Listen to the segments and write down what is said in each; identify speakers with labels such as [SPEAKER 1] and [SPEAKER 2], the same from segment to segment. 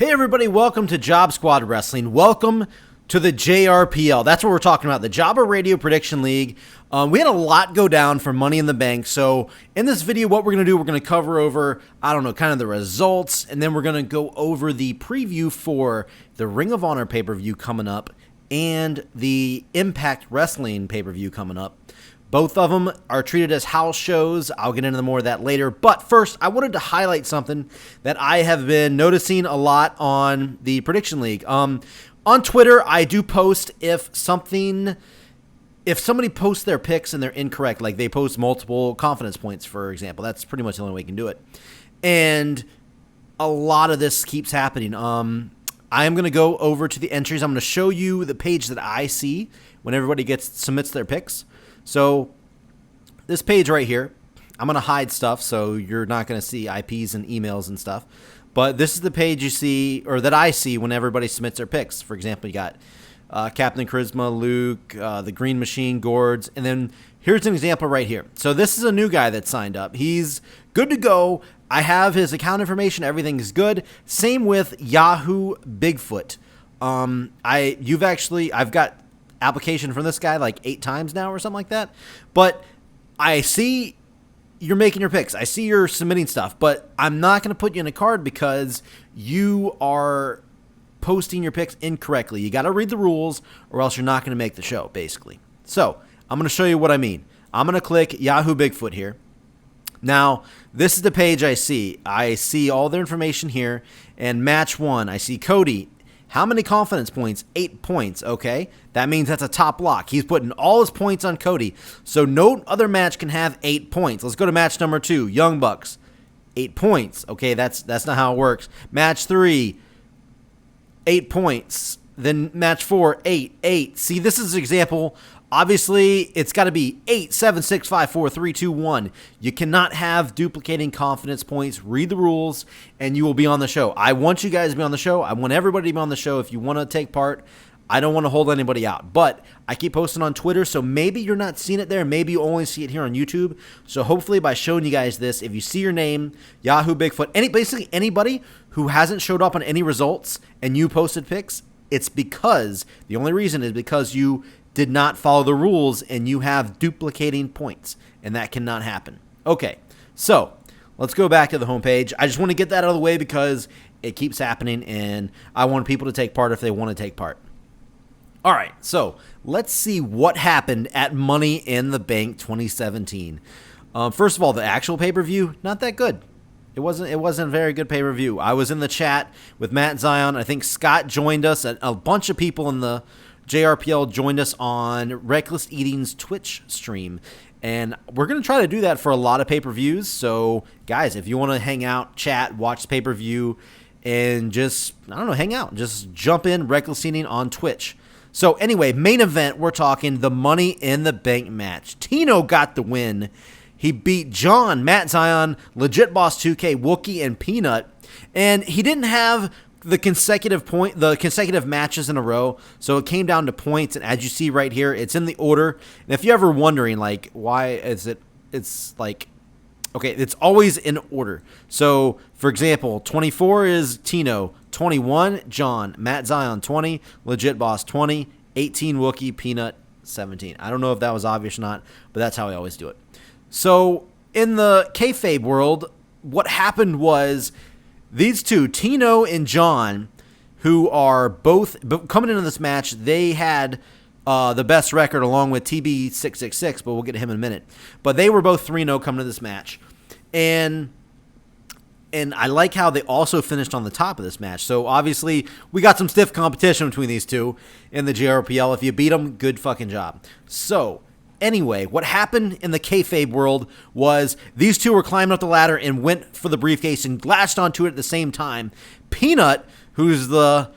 [SPEAKER 1] Hey everybody, welcome to Job Squad Wrestling. Welcome to the JRPL. That's what we're talking about, the Jobber Radio Prediction League. We had a lot go down for Money in the Bank. So in this video, what we're going to do, we're going to cover over, kind of the results. And then we're going to go over the preview for the Ring of Honor pay-per-view coming up and the Impact Wrestling pay-per-view coming up. Both of them are treated as house shows. I'll get into more of that later. But first, I wanted to highlight something that I have been noticing a lot on the Prediction League. On Twitter, I do post if somebody posts their picks and they're incorrect, like they post multiple confidence points, for example. That's pretty much the only way you can do it. And a lot of this keeps happening. I am going to go over to the entries. I'm going to show you the page that I see when everybody submits their picks. So this page right here, I'm going to hide stuff so you're not going to see IPs and emails and stuff. But this is the page you see, or that I see when everybody submits their picks. For example, you got Captain Charisma, Luke, the Green Machine, Gourds, and then here's an example right here. So this is a new guy that signed up. He's good to go. I have his account information. Everything is good. Same with Yahoo Bigfoot. I've got application from this guy like 8 times now or something like that. But I see you're making your picks. I see you're submitting stuff, but I'm not going to put you in a card because you are posting your picks incorrectly. You got to read the rules or else you're not going to make the show, basically. So I'm going to show you what I mean. I'm going to click Yahoo Bigfoot here. Now, this is the page I see. I see all their information here. And match 1, I see Cody. How many confidence points? 8 points, okay? That means that's a top lock. He's putting all his points on Cody. So no other match can have 8 points. Let's go to match number 2, Young Bucks. 8 points. Okay, that's not how it works. Match 3, 8 points. Then match 4, 8. See, this is an example. Obviously, it's got to be 8, 7, 6, 5, 4, 3, 2, 1. You cannot have duplicating confidence points. Read the rules, and you will be on the show. I want you guys to be on the show. I want everybody to be on the show if you want to take part. I don't want to hold anybody out. But I keep posting on Twitter, so maybe you're not seeing it there. Maybe you only see it here on YouTube. So hopefully by showing you guys this, if you see your name, Yahoo Bigfoot, basically anybody who hasn't showed up on any results and you posted picks, it's because, the only reason is because you did not follow the rules and you have duplicating points, and that cannot happen. Okay, so let's go back to the homepage. I just want to get that out of the way because it keeps happening and I want people to take part if they want to take part. All right, so let's see what happened at Money in the Bank 2017. First of all, the actual pay-per-view, not that good. It wasn't a very good pay-per-view. I was in the chat with Matt Zion. I think Scott joined us. A bunch of people in the JRPL joined us on Reckless Eating's Twitch stream. And we're going to try to do that for a lot of pay-per-views. So, guys, if you want to hang out, chat, watch the pay-per-view, and just, hang out. Just jump in Reckless Eating on Twitch. So, anyway, main event, we're talking the Money in the Bank match. Tino got the win. He beat John, Matt Zion, Legit Boss 2K, Wookie, and Peanut. And he didn't have the consecutive matches in a row, so it came down to points. And as you see right here, it's in the order. And if you're ever wondering, like, why is it? It's like, okay, it's always in order. So, for example, 24 is Tino, 21 John, Matt Zion 20, Legit Boss 20, 18 Wookie, Peanut 17. I don't know if that was obvious or not, but that's how I always do it. So, in the kayfabe world, what happened was these two, Tino and John, who are both coming into this match, they had the best record along with TB666, but we'll get to him in a minute. But they were both 3-0 coming to this match. And I like how they also finished on the top of this match. So, obviously, we got some stiff competition between these two in the JRPL. If you beat them, good fucking job. So, anyway, what happened in the kayfabe world was these two were climbing up the ladder and went for the briefcase and latched onto it at the same time. Peanut, who's the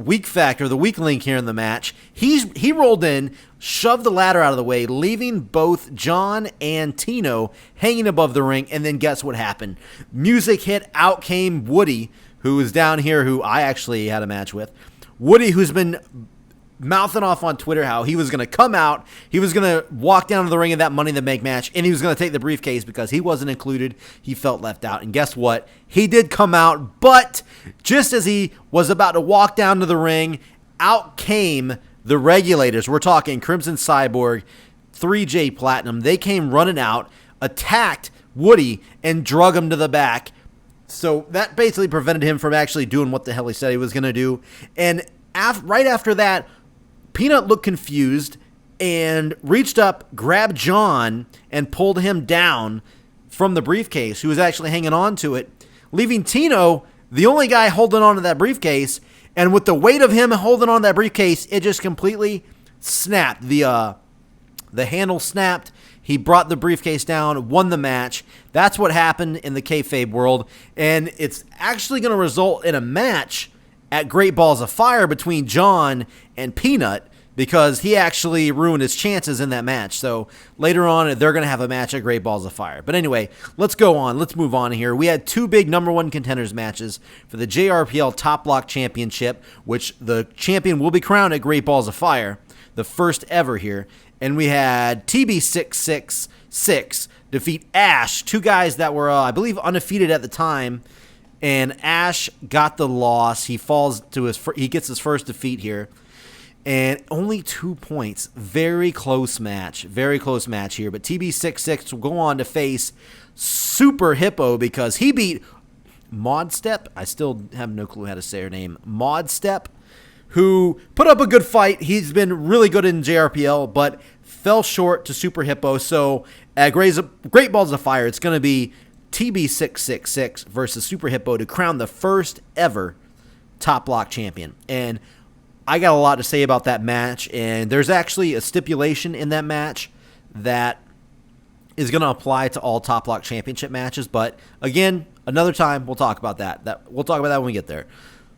[SPEAKER 1] weak factor, the weak link here in the match, he rolled in, shoved the ladder out of the way, leaving both John and Tino hanging above the ring, and then guess what happened? Music hit, out came Woody, who was down here, who I actually had a match with. Woody, who's been mouthing off on Twitter how he was going to come out, he was going to walk down to the ring in that Money in the Bank match, and he was going to take the briefcase because he wasn't included. He felt left out. And guess what? He did come out, but just as he was about to walk down to the ring, out came the Regulators. We're talking Crimson Cyborg, 3J Platinum. They came running out, attacked Woody, and drug him to the back. So that basically prevented him from actually doing what the hell he said he was going to do. And right after that, Peanut looked confused and reached up, grabbed John, and pulled him down from the briefcase, who was actually hanging on to it, leaving Tino, the only guy holding on to that briefcase. And with the weight of him holding on to that briefcase, it just completely snapped. The handle snapped. He brought the briefcase down, won the match. That's what happened in the kayfabe world. And it's actually going to result in a match at Great Balls of Fire between John and Peanut, because he actually ruined his chances in that match. So later on, they're going to have a match at Great Balls of Fire. But anyway, let's go on. Let's move on here. We had two big number one contenders matches for the JRPL Top Lock Championship, which the champion will be crowned at Great Balls of Fire, the first ever here. And we had TB666 defeat Ash, two guys that were, I believe, undefeated at the time. And Ash got the loss. He gets his first defeat here. And only 2 points. Very close match. Very close match here. But TB66 will go on to face Super Hippo because he beat Modstep. I still have no clue how to say her name. Modstep, who put up a good fight. He's been really good in JRPL, but fell short to Super Hippo. So at Great Balls of Fire, it's going to be TB666 versus Super Hippo to crown the first ever Top Lock champion. And I got a lot to say about that match, and there's actually a stipulation in that match that is going to apply to all Top Lock Championship matches. But again, another time we'll talk about that. We'll talk about that when we get there.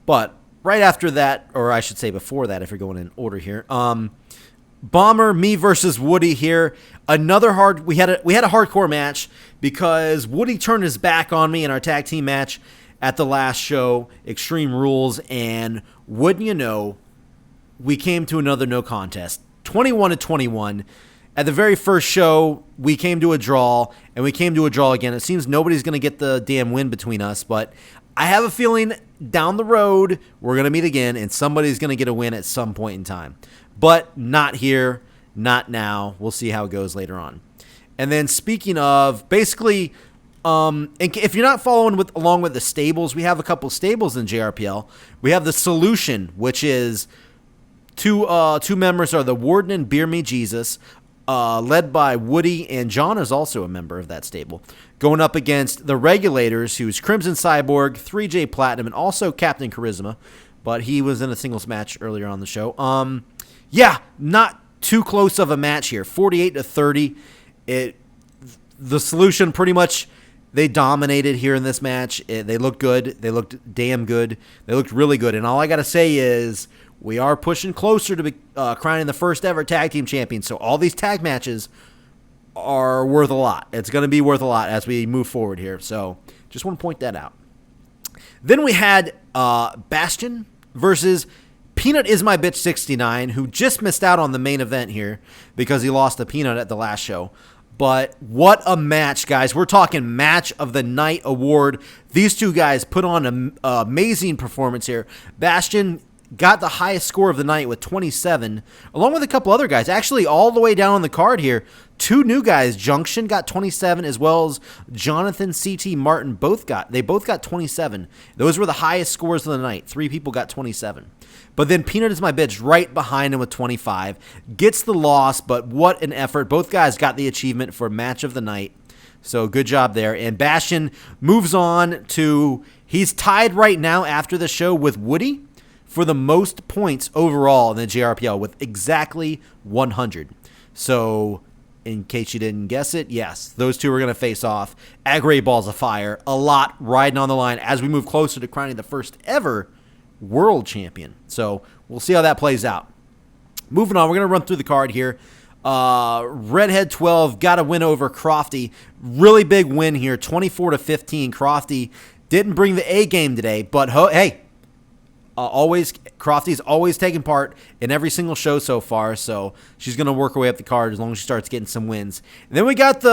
[SPEAKER 1] But right after that, or I should say before that, if you're going in order here, Bomber, me versus Woody here. We had a hardcore match because Woody turned his back on me in our tag team match at the last show, Extreme Rules, and wouldn't you know, we came to another no contest, 21-21. At the very first show, we came to a draw, and we came to a draw again. It seems nobody's going to get the damn win between us, but I have a feeling down the road we're going to meet again, and somebody's going to get a win at some point in time. But not here, not now. We'll see how it goes later on. And then speaking of, basically, and if you're not following along with the stables, we have a couple stables in JRPL. We have the Solution, which is two members are the Warden and Beer Me Jesus, led by Woody, and John is also a member of that stable, going up against the Regulators, who's Crimson Cyborg, 3J Platinum, and also Captain Charisma, but he was in a singles match earlier on the show. Yeah, not too close of a match here, 48-30. The Solution pretty much, they dominated here in this match. They looked good. They looked damn good. They looked really good. And all I got to say is we are pushing closer to crowning the first ever tag team champion. So all these tag matches are worth a lot. It's going to be worth a lot as we move forward here. So just want to point that out. Then we had Bastion versus Peanut Is My Bitch 69, who just missed out on the main event here because he lost to Peanut at the last show. But what a match, guys. We're talking Match of the Night award. These two guys put on an amazing performance here. Bastion got the highest score of the night with 27, along with a couple other guys. Actually, all the way down on the card here, two new guys. Junction got 27, as well as Jonathan C.T. Martin both got 27. Those were the highest scores of the night. Three people got 27. But then Peanut Is My Bitch right behind him with 25. Gets the loss, but what an effort. Both guys got the achievement for Match of the Night. So good job there. And Bastion moves on to, he's tied right now after the show with Woody for the most points overall in the JRPL with exactly 100. So in case you didn't guess it, yes, those two are going to face off at Great Balls of Fire. A lot riding on the line as we move closer to crowning the first ever world champion. So we'll see how that plays out. Moving on, we're going to run through the card here. Redhead 12 got a win over Crofty. Really big win here, 24-15. Crofty didn't bring the A game today, but hey, Crofty's always taken part in every single show so far, so she's going to work her way up the card as long as she starts getting some wins. And then we got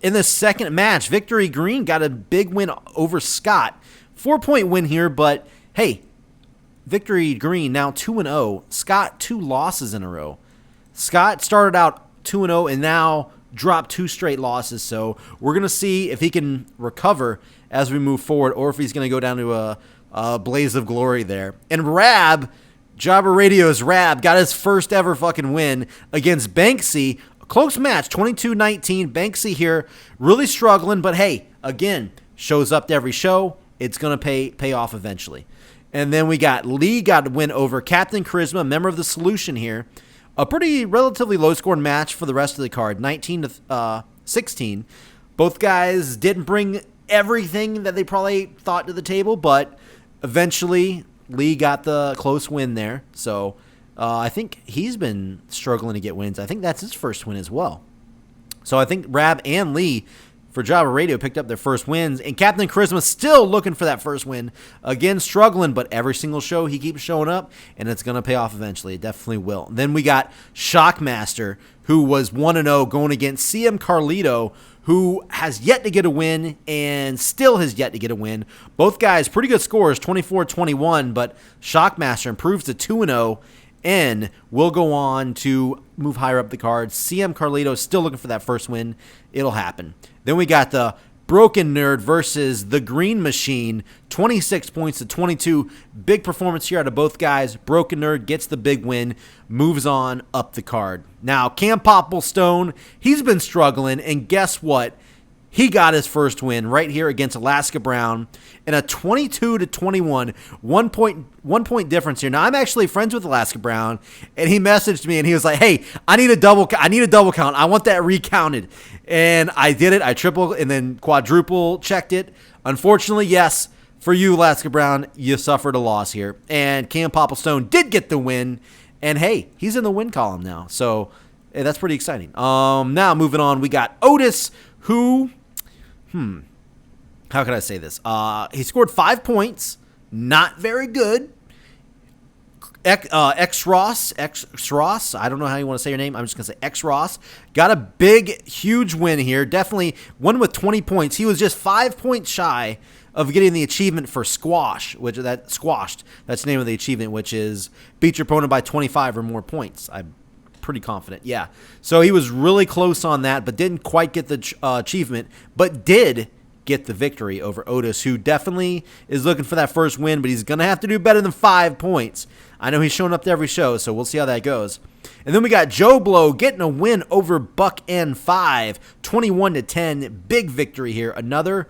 [SPEAKER 1] in the second match, Victory Green got a big win over Scott. 4-point win here, but hey, Victory Green now 2-0. Scott 2 losses in a row. Scott started out 2-0 and now dropped 2 straight losses, so we're going to see if he can recover as we move forward or if he's going to go down to a blaze of glory there. And Jobber Radio's Rab got his first ever fucking win against Banksy. A close match, 22-19. Banksy here really struggling, but hey, again, shows up to every show. It's going to pay off eventually. And then we got Lee got a win over Captain Charisma, member of the Solution here. A pretty relatively low-scored match for the rest of the card, 19-16. Both guys didn't bring everything that they probably thought to the table, but eventually Lee got the close win there. So I think he's been struggling to get wins. I think that's his first win as well. So I think Rab and Lee for Java Radio picked up their first wins, and Captain Charisma still looking for that first win. Again, struggling, but every single show he keeps showing up, and it's going to pay off eventually. It definitely will. Then we got Shockmaster, who was 1-0 going against CM Carlito, who has yet to get a win and still has yet to get a win. Both guys, pretty good scores, 24-21, but Shockmaster improves to 2-0 and will go on to move higher up the card. CM Carlito still looking for that first win. It'll happen. Then we got the Broken Nerd versus the Green Machine, 26 points to 22. Big performance here out of both guys. Broken Nerd gets the big win, moves on up the card. Now, Cam Popplestone, he's been struggling, and guess what? He got his first win right here against Alaska Brown in a 22-21, 1 point difference here. Now, I'm actually friends with Alaska Brown, and he messaged me, and he was like, hey, I need a double count. I want that recounted. And I did it. I triple and then quadruple checked it. Unfortunately, yes, for you, Alaska Brown, you suffered a loss here. And Cam Popplestone did get the win, and hey, he's in the win column now. So that's pretty exciting. Now, moving on, we got Otis, who... how can I say this? He scored 5 points. Not very good. X-Ross, I don't know how you want to say your name. I'm just going to say X-Ross. Got a big, huge win here. Definitely one with 20 points. He was just 5 points shy of getting the achievement for Squashed. That's the name of the achievement, which is beat your opponent by 25 or more points. I'm pretty confident. Yeah. So he was really close on that, but didn't quite get the achievement, but did get the victory over Otis, who definitely is looking for that first win, but he's going to have to do better than 5 points. I know he's showing up to every show, so we'll see how that goes. And then we got Joe Blow getting a win over Buck N5, 21-10. Big victory here. Another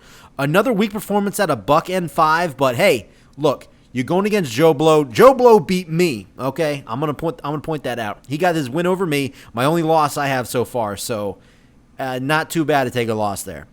[SPEAKER 1] weak performance out of Buck N5, but hey, look, you're going against Joe Blow. Joe Blow beat me, okay? I'm gonna point that out. He got his win over me, my only loss I have so far, so not too bad to take a loss there.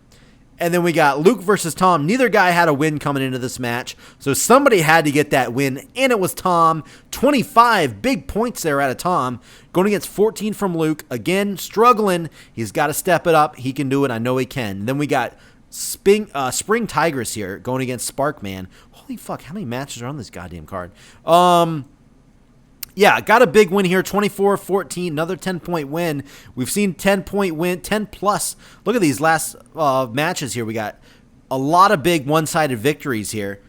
[SPEAKER 1] And then we got Luke versus Tom. Neither guy had a win coming into this match, so somebody had to get that win, and it was Tom. 25 big points there out of Tom, going against 14 from Luke. Again, struggling. He's got to step it up. He can do it. I know he can. And then we got Spring Tigress here going against Sparkman. Holy fuck, how many matches are on this goddamn card? Yeah, got a big win here, 24-14, another 10-point win. We've seen 10-point win, 10-plus. Look at these last matches here. We got a lot of big one-sided victories here.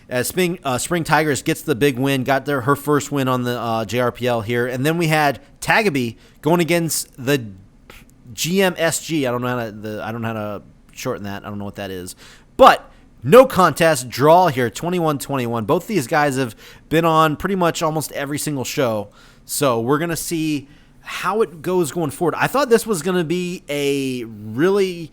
[SPEAKER 1] As Spring Tigress gets the big win, got her first win on the JRPL here. And then we had Tagaby going against the GMSG. I don't know how to shorten that. I don't know what that is. But no contest, draw here, 21-21. Both these guys have been on pretty much almost every single show. So we're going to see how it goes going forward. I thought this was going to be a really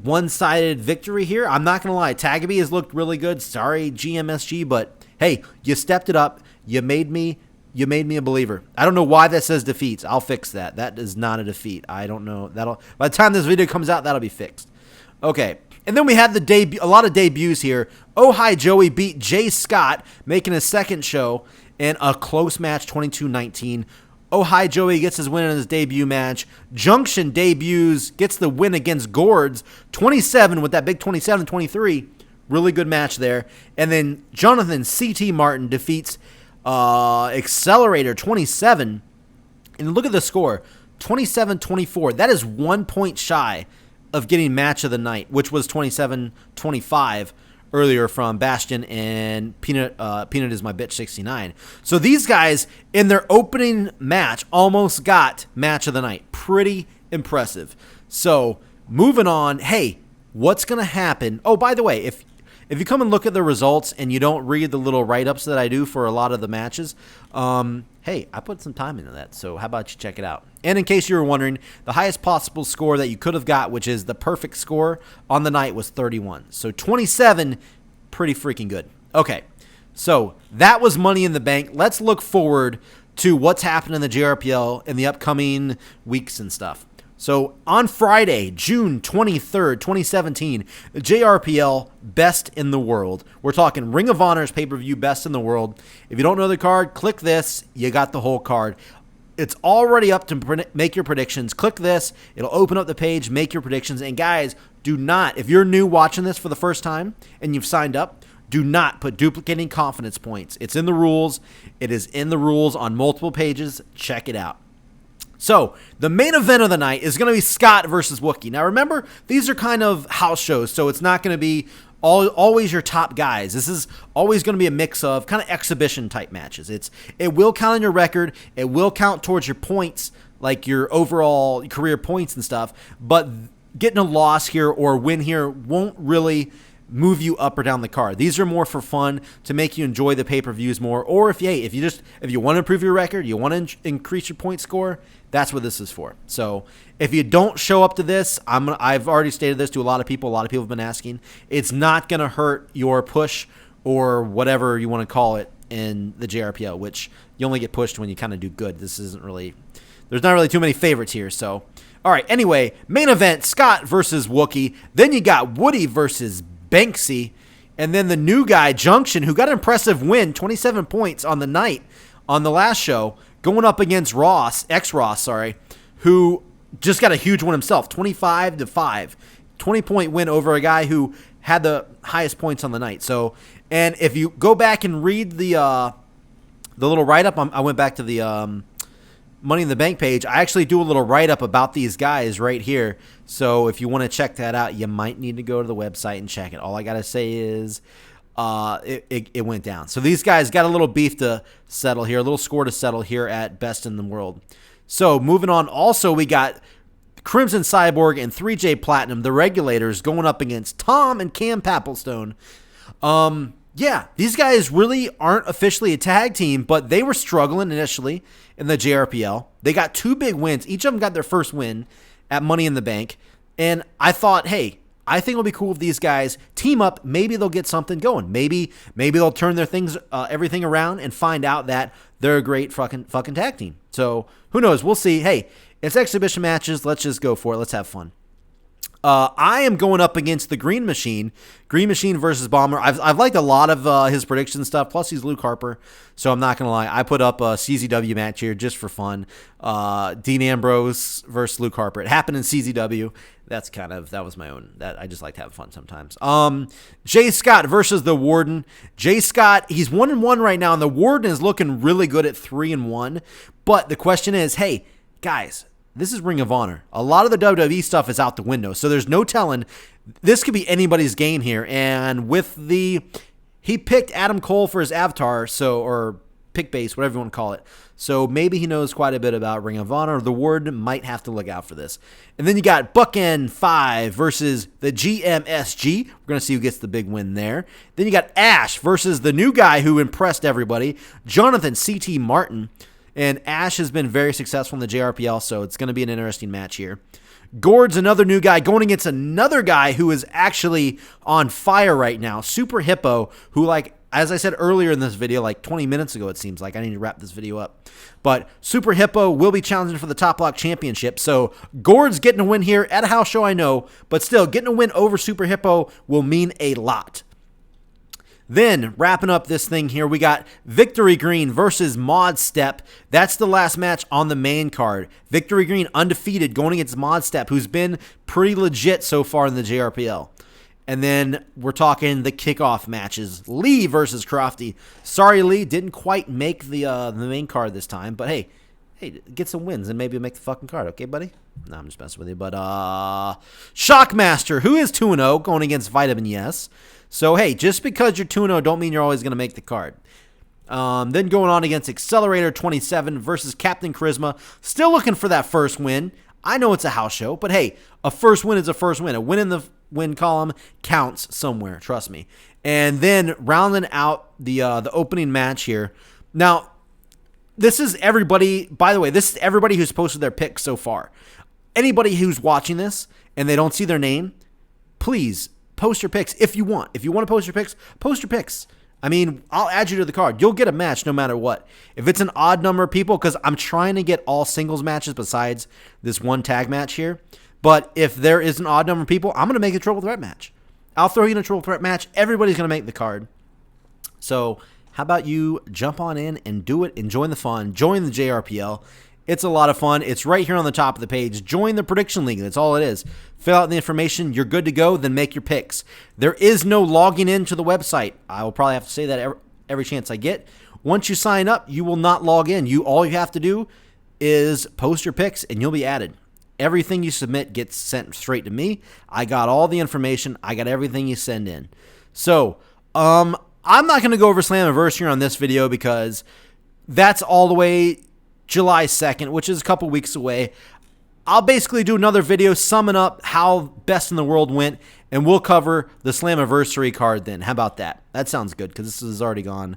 [SPEAKER 1] one-sided victory here. I'm not going to lie. Tagaby has looked really good. Sorry, GMSG, but hey, you stepped it up. You made me a believer. I don't know why that says defeats. I'll fix that. That is not a defeat. I don't know. By the time this video comes out, that'll be fixed. Okay. And then we have a lot of debuts here. Oh Hi Joey beat Jay Scott, making his second show in a close match, 22-19. Oh Hi Joey gets his win in his debut match. Junction debuts, gets the win against Gourds, 27 with that big 27-23. Really good match there. And then Jonathan C.T. Martin defeats Accelerator 27. And look at the score, 27-24. That is 1 point shy of getting match of the night, which was 27-25 earlier from Bastion and Peanut is my bitch 69. So these guys in their opening match almost got match of the night. Pretty impressive. So moving on, hey, what's going to happen? Oh, by the way, if you come and look at the results and you don't read the little write-ups that I do for a lot of the matches, hey, I put some time into that, so how about you check it out? And in case you were wondering, the highest possible score that you could have got, which is the perfect score on the night, was 31. So 27, pretty freaking good. Okay, so that was Money in the Bank. Let's look forward to what's happening in the JRPL in the upcoming weeks and stuff. So on Friday, June 23rd, 2017, the JRPL Best in the World. We're talking Ring of Honor's pay-per-view Best in the World. If you don't know the card, click this. You got the whole card. It's already up to make your predictions. Click this. It'll open up the page, make your predictions. And guys, do not, if you're new watching this for the first time and you've signed up, do not put duplicating confidence points. It's in the rules. It is in the rules on multiple pages. Check it out. So, the main event of the night is going to be Scott versus Wookie. Now, remember, these are kind of house shows, so it's not going to be always your top guys. This is always going to be a mix of kind of exhibition-type matches. It will count on your record. It will count towards your points, like your overall career points and stuff, but getting a loss here or win here won't really move you up or down the card. These are more for fun, to make you enjoy the pay-per-views more, or if you want to improve your record, you want to increase your point score, that's what this is for. So if you don't show up to this, I've already stated this to a lot of people. A lot of people have been asking. It's not going to hurt your push or whatever you want to call it in the JRPL, which you only get pushed when you kind of do good. This isn't really, there's not really too many favorites here. So, all right. Anyway, main event, Scott versus Wookie. Then you got Woody versus Banksy. And then the new guy, Junction, who got an impressive win, 27 points on the night on the last show, going up against Ross, who just got a huge win himself, 25-5. 20-point win over a guy who had the highest points on the night. So, and if you go back and read the little write-up, I went back to the Money in the Bank page. I actually do a little write-up about these guys right here. So if you want to check that out, you might need to go to the website and check it. All I got to say is it went down. So these guys got a little beef to settle here, a little score to settle here at Best in the World. So moving on, also we got Crimson Cyborg and 3J Platinum, the Regulators, going up against Tom and Cam Papelstone. Yeah, these guys really aren't officially a tag team, but they were struggling initially in the JRPL. They got 2 big wins. Each of them got their first win at Money in the Bank. And I thought, hey, I think it'll be cool if these guys team up. Maybe they'll get something going. Maybe they'll turn their everything around and find out that they're a great fucking tag team. So who knows? We'll see. Hey, it's exhibition matches. Let's just go for it. Let's have fun. I am going up against the Green Machine. Green Machine versus Bomber. I've liked a lot of his prediction stuff. Plus, he's Luke Harper, so I'm not going to lie. I put up a CZW match here just for fun. Dean Ambrose versus Luke Harper. It happened in CZW. That was my own. That I just like to have fun sometimes. Jay Scott versus the Warden. Jay Scott, he's 1-1 right now, and the Warden is looking really good at 3-1. But the question is, hey, guys, this is Ring of Honor. A lot of the WWE stuff is out the window, so there's no telling. This could be anybody's game here. And he picked Adam Cole for his avatar, or pick base, whatever you want to call it. So maybe he knows quite a bit about Ring of Honor. The Warden might have to look out for this. And then you got Bookend 5 versus the GMSG. We're going to see who gets the big win there. Then you got Ash versus the new guy who impressed everybody, Jonathan C.T. Martin. And Ash has been very successful in the JRPL, so it's going to be an interesting match here. Gord's another new guy going against another guy who is actually on fire right now, Super Hippo, who, as I said earlier in this video, 20 minutes ago, it seems like. I need to wrap this video up. But Super Hippo will be challenging for the Top Lock Championship. So Gord's getting a win here at a house show, I know. But still, getting a win over Super Hippo will mean a lot. Then, wrapping up this thing here, we got Victory Green versus Mod Step. That's the last match on the main card. Victory Green undefeated going against Mod Step, who's been pretty legit so far in the JRPL. And then we're talking the kickoff matches. Lee versus Crofty. Sorry, Lee, didn't quite make the main card this time. But hey, get some wins and maybe make the fucking card. Okay, buddy? No, I'm just messing with you. But Shockmaster, who is 2-0, going against Vitamin Yes. So, hey, just because you're 2-0 don't mean you're always going to make the card. Then going on against Accelerator 27 versus Captain Charisma. Still looking for that first win. I know it's a house show, but hey, a first win is a first win. A win in the win column counts somewhere, trust me. And then rounding out the opening match here. Now, this is everybody, by the way, this is everybody who's posted their picks so far. Anybody who's watching this and they don't see their name, please post your picks if you want. If you want to post your picks, post your picks. I mean, I'll add you to the card. You'll get a match no matter what. If it's an odd number of people, because I'm trying to get all singles matches besides this one tag match here. But if there is an odd number of people, I'm going to make a triple threat match. I'll throw you in a triple threat match. Everybody's going to make the card. So how about you jump on in and do it and join the fun. Join the JRPL. It's a lot of fun. It's right here on the top of the page. Join the Prediction League. That's all it is. Fill out the information. You're good to go. Then make your picks. There is no logging into the website. I will probably have to say that every chance I get. Once you sign up, you will not log in. All you have to do is post your picks, and you'll be added. Everything you submit gets sent straight to me. I got all the information. I got everything you send in. So, I'm not going to go over Slammiversary on this video because that's all the way July 2nd, which is a couple weeks away. I'll basically do another video summing up how Best in the World went, and we'll cover the Slammiversary card then. How about that? That sounds good because this has already gone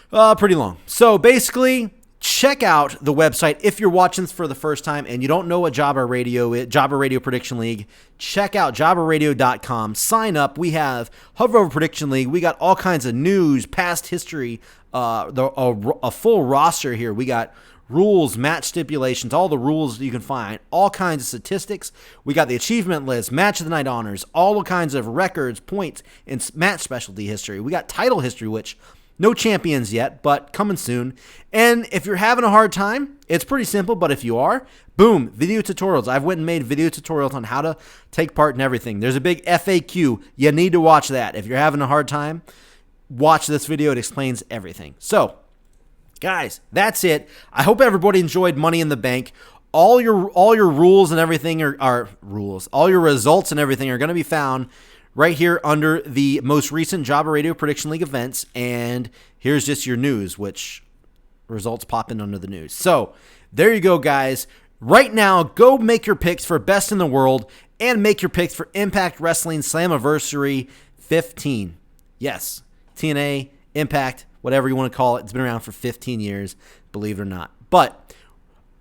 [SPEAKER 1] pretty long. So basically, check out the website. If you're watching this for the first time and you don't know what Jobber Radio is, Jobber Radio Prediction League, check out jobberradio.com. Sign up. We have Hover Over Prediction League. We got all kinds of news, past history, a full roster here. We got rules, match stipulations, all the rules you can find, all kinds of statistics. We got the achievement list, match of the night honors, all kinds of records, points, and match specialty history. We got title history, which no champions yet, but coming soon. And if you're having a hard time, it's pretty simple, but if you are, boom, video tutorials. I've went and made video tutorials on how to take part in everything. There's a big FAQ. You need to watch that. If you're having a hard time, watch this video. It explains everything. So, guys, that's it. I hope everybody enjoyed Money in the Bank. All your rules and everything are rules. All your results and everything are going to be found right here under the most recent Jobber Radio Prediction League events. And here's just your news, which results pop in under the news. So there you go, guys. Right now, go make your picks for Best in the World and make your picks for Impact Wrestling Slammiversary 15. Yes, TNA, Impact, whatever you want to call it. It's been around for 15 years, believe it or not. But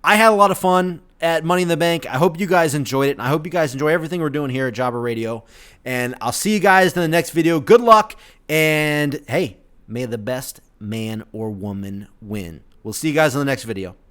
[SPEAKER 1] I had a lot of fun at Money in the Bank. I hope you guys enjoyed it, and I hope you guys enjoy everything we're doing here at Jobber Radio. And I'll see you guys in the next video. Good luck, and hey, may the best man or woman win. We'll see you guys in the next video.